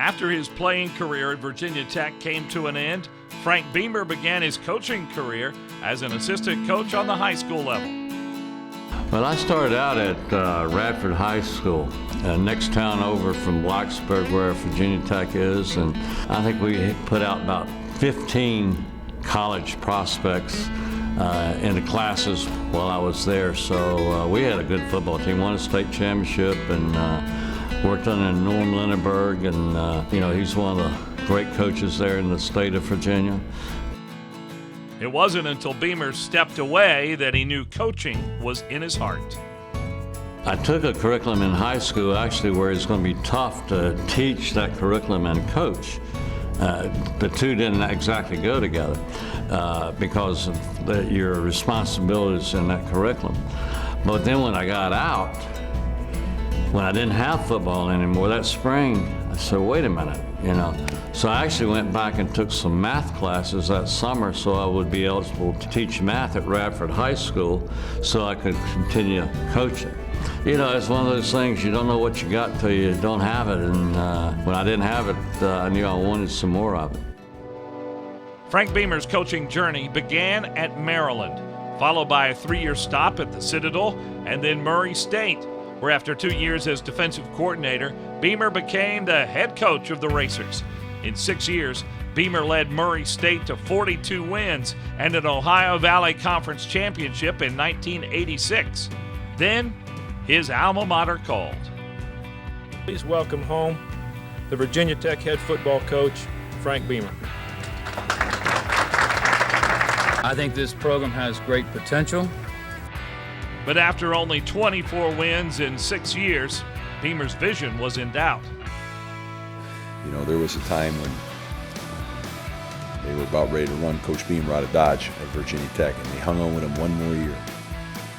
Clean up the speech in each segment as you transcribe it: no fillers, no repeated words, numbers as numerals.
After his playing career at Virginia Tech came to an end, Frank Beamer began his coaching career as an assistant coach on the high school level. Well, I started out at Radford High School, next town over from Blacksburg where Virginia Tech is, and I think we put out about 15 college prospects in the classes while I was there. So we had a good football team, won a state championship, and worked under Norm Lindenberg, and he's one of the great coaches there in the state of Virginia. It wasn't until Beamer stepped away that he knew coaching was in his heart. I took a curriculum in high school actually where it's going to be tough to teach that curriculum and coach. The two didn't exactly go together because of your responsibilities in that curriculum. But then when I got out, when I didn't have football anymore that spring, I said, wait a minute, So I actually went back and took some math classes that summer so I would be eligible to teach math at Radford High School so I could continue coaching. It's one of those things, you don't know what you got till you don't have it, and when I didn't have it, I knew I wanted some more of it. Frank Beamer's coaching journey began at Maryland, followed by a 3-year stop at the Citadel and then Murray State, where after 2 years as defensive coordinator, Beamer became the head coach of the Racers. In 6 years, Beamer led Murray State to 42 wins and an Ohio Valley Conference championship in 1986. Then, his alma mater called. Please welcome home the Virginia Tech head football coach, Frank Beamer. I think this program has great potential. But after only 24 wins in 6 years, Beamer's vision was in doubt. There was a time when they were about ready to run Coach Beamer out of Dodge at Virginia Tech, and they hung on with him one more year.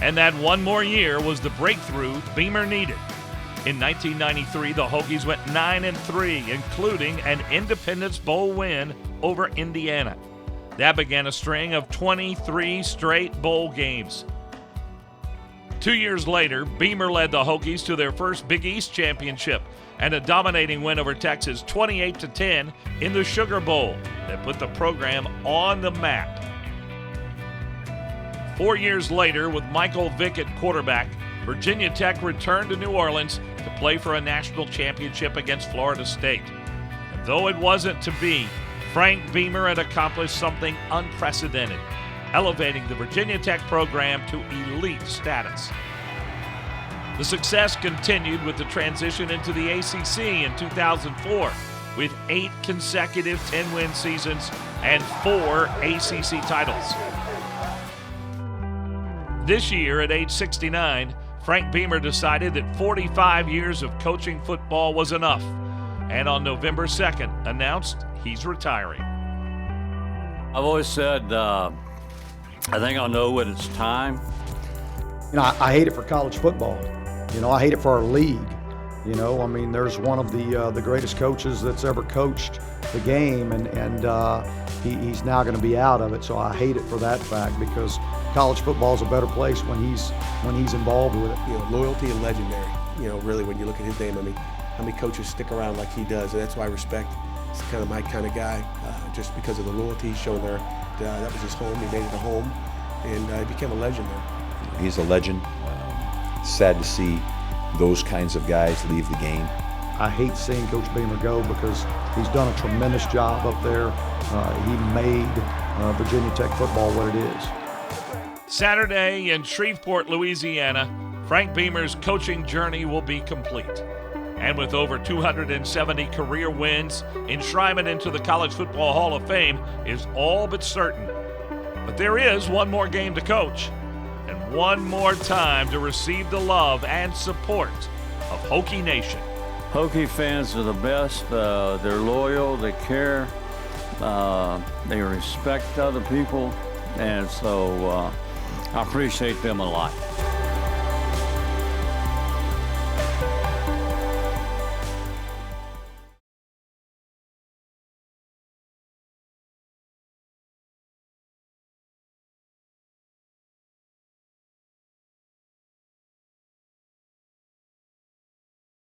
And that one more year was the breakthrough Beamer needed. In 1993, the Hokies went 9-3, including an Independence Bowl win over Indiana. That began a string of 23 straight bowl games. 2 years later, Beamer led the Hokies to their first Big East championship and a dominating win over Texas 28-10 in the Sugar Bowl that put the program on the map. 4 years later, with Michael Vick at quarterback, Virginia Tech returned to New Orleans to play for a national championship against Florida State. And though it wasn't to be, Frank Beamer had accomplished something unprecedented, elevating the Virginia Tech program to elite status. The success continued with the transition into the ACC in 2004, with 8 consecutive 10-win seasons and 4 ACC titles. This year, at age 69, Frank Beamer decided that 45 years of coaching football was enough, and on November 2nd announced he's retiring. I've always said, I think I know when it's time. I hate it for college football. I hate it for our league. There's one of the greatest coaches that's ever coached the game, and he's now going to be out of it. So I hate it for that fact, because college football is a better place when he's involved with it. Loyalty and legendary. Really, when you look at his name, how many coaches stick around like he does, and that's why I respect. He's kind of my kind of guy, just because of the loyalty he's shown there. That was his home. He made it a home, and he became a legend there. He's a legend. Sad to see those kinds of guys leave the game. I hate seeing Coach Beamer go because he's done a tremendous job up there. He made Virginia Tech football what it is. Saturday in Shreveport, Louisiana, Frank Beamer's coaching journey will be complete. And with over 270 career wins, enshrinement into the College Football Hall of Fame is all but certain. But there is one more game to coach, and one more time to receive the love and support of Hokie Nation. Hokie fans are the best. They're loyal, they care, they respect other people, and so I appreciate them a lot.